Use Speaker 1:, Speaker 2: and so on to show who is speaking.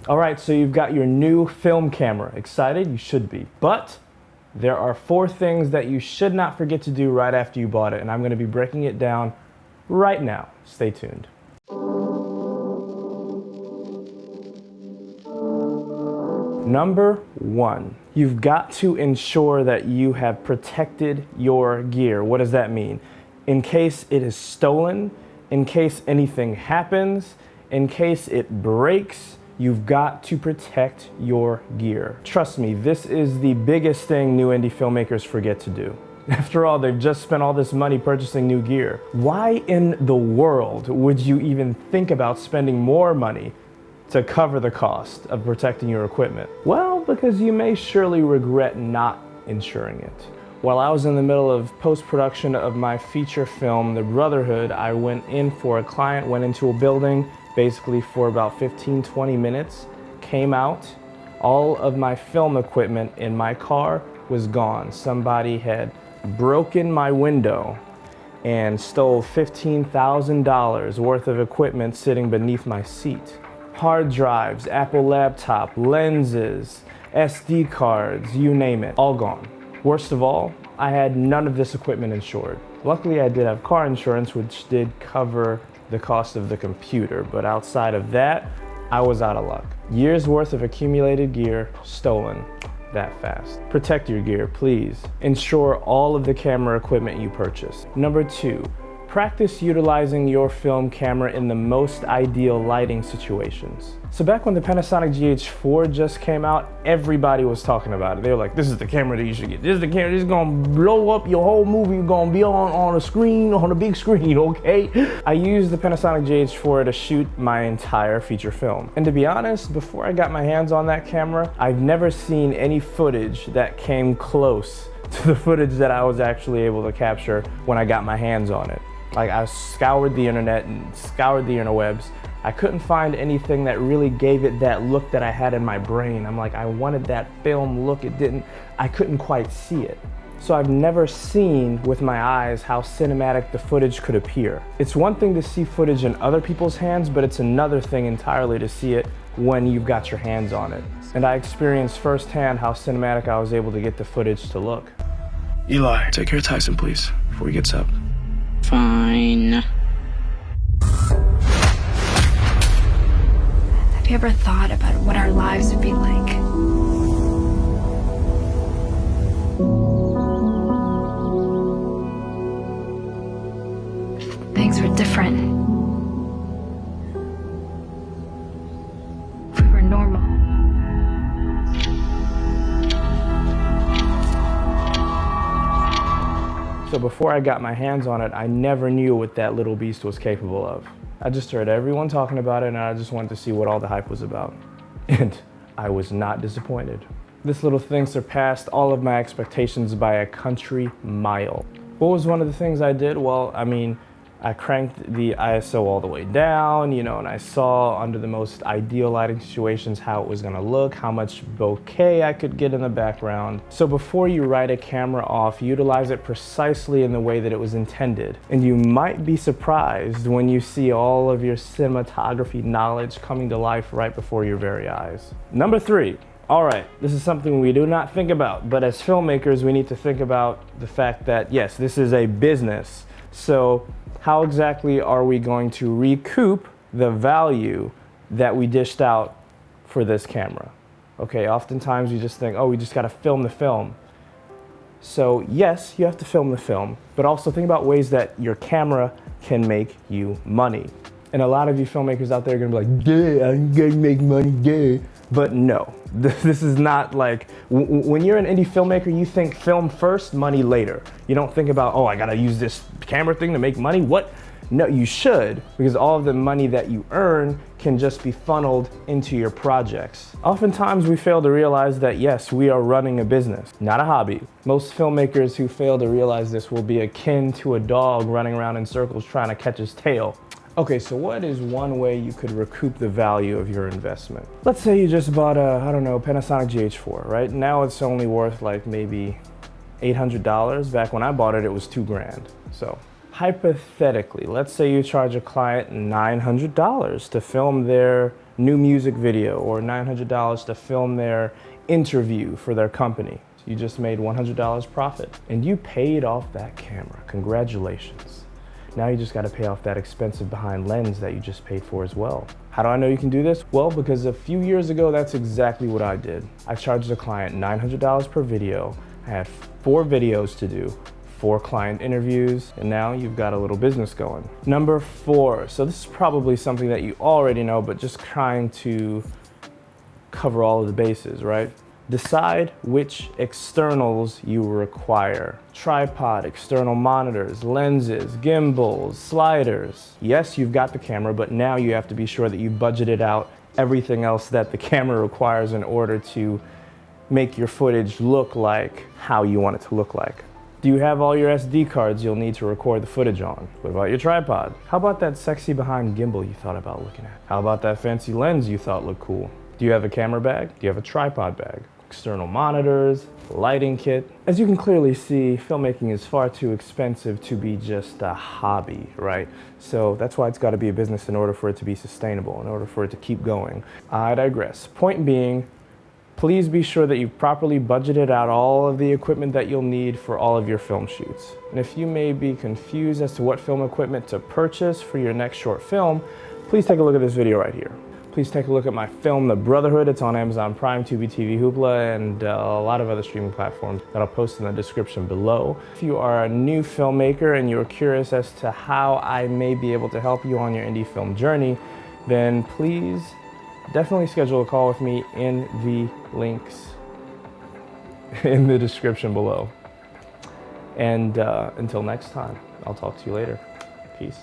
Speaker 1: All right, so you've got your new film camera. Excited? You should be. But there are 4 things that you should not forget to do right after you bought it, and I'm going to be breaking it down right now. Stay tuned. Number 1, you've got to ensure that you have protected your gear. What does that mean? In case it is stolen, in case anything happens, in case it breaks, you've got to protect your gear. Trust me, this is the biggest thing new indie filmmakers forget to do. After all, they've just spent all this money purchasing new gear. Why in the world would you even think about spending more money to cover the cost of protecting your equipment? Well, because you may surely regret not insuring it. While I was in the middle of post-production of my feature film, The Brotherhood, I went in for a client, went into a building, basically for about 15-20 minutes, came out, all of my film equipment in my car was gone. Somebody had broken my window and stole $15,000 worth of equipment sitting beneath my seat. Hard drives, Apple laptop, lenses, SD cards, you name it, all gone. Worst of all, I had none of this equipment insured. Luckily, I did have car insurance, which did cover the cost of the computer, but outside of that, I was out of luck. Years worth of accumulated gear stolen that fast. Protect your gear, please. Insure all of the camera equipment you purchase. Number 2, practice utilizing your film camera in the most ideal lighting situations. So back when the Panasonic Gh4 just came out, everybody was talking about it. They were like, this is the camera that you should get. This is the camera that's gonna blow up your whole movie. You're gonna be on a screen, on a big screen, okay? I used the Panasonic Gh4 to shoot my entire feature film. And to be honest, before I got my hands on that camera, I've never seen any footage that came close to the footage that I was actually able to capture when I got my hands on it. Like, I scoured the internet and scoured the interwebs. I couldn't find anything that really gave it that look that I had in my brain. I'm like, I wanted that film look. I couldn't quite see it. So I've never seen with my eyes how cinematic the footage could appear. It's one thing to see footage in other people's hands, but it's another thing entirely to see it when you've got your hands on it. And I experienced firsthand how cinematic I was able to get the footage to look.
Speaker 2: Eli, take care of Tyson, please, before he gets up.
Speaker 3: Fine. Have you ever thought about what our lives would be like? If things were different. If we were normal.
Speaker 1: So before I got my hands on it, I never knew what that little beast was capable of. I just heard everyone talking about it, and I just wanted to see what all the hype was about. And I was not disappointed. This little thing surpassed all of my expectations by a country mile. What was one of the things I did? Well, I mean, I cranked the ISO all the way down, and I saw under the most ideal lighting situations how it was gonna look, how much bokeh I could get in the background. So before you write a camera off, utilize it precisely in the way that it was intended. And you might be surprised when you see all of your cinematography knowledge coming to life right before your very eyes. Number 3. All right, this is something we do not think about, but as filmmakers, we need to think about the fact that, yes, this is a business. So how exactly are we going to recoup the value that we dished out for this camera? Okay, oftentimes you just think, oh, we just gotta film the film. So yes, you have to film the film, but also think about ways that your camera can make you money. And a lot of you filmmakers out there are gonna be like, yeah, I'm gonna make money, yeah. But no, this is not like, when you're an indie filmmaker, you think film first, money later. You don't think about, oh, I gotta use this camera thing to make money, what? No, you should, because all of the money that you earn can just be funneled into your projects. Oftentimes we fail to realize that yes, we are running a business, not a hobby. Most filmmakers who fail to realize this will be akin to a dog running around in circles trying to catch his tail. Okay, so what is one way you could recoup the value of your investment? Let's say you just bought a, I don't know, Panasonic Gh4, right? Now it's only worth like maybe $800. Back when I bought it, it was $2,000. So hypothetically, let's say you charge a client $900 to film their new music video or $900 to film their interview for their company. You just made $100 profit and you paid off that camera. Congratulations. Now you just got to pay off that expensive behind lens that you just paid for as well. How do I know you can do this? Well, because a few years ago, that's exactly what I did. I charged a client $900 per video. I had 4 videos to do, 4 client interviews, and now you've got a little business going. Number 4, so this is probably something that you already know, but just trying to cover all of the bases, right? Decide which externals you require. Tripod, external monitors, lenses, gimbals, sliders. Yes, you've got the camera, but now you have to be sure that you've budgeted out everything else that the camera requires in order to make your footage look like how you want it to look like. Do you have all your SD cards you'll need to record the footage on? What about your tripod? How about that sexy behind gimbal you thought about looking at? How about that fancy lens you thought looked cool? Do you have a camera bag? Do you have a tripod bag? External monitors, lighting kit. As you can clearly see, filmmaking is far too expensive to be just a hobby, right? So that's why it's got to be a business in order for it to be sustainable, in order for it to keep going. I digress. Point being, please be sure that you've properly budgeted out all of the equipment that you'll need for all of your film shoots. And if you may be confused as to what film equipment to purchase for your next short film, please take a look at this video right here. Please take a look at my film, The Brotherhood. It's on Amazon Prime, Tubi TV, Hoopla, and a lot of other streaming platforms that I'll post in the description below. If you are a new filmmaker and you're curious as to how I may be able to help you on your indie film journey, then please definitely schedule a call with me in the links in the description below. And until next time, I'll talk to you later. Peace.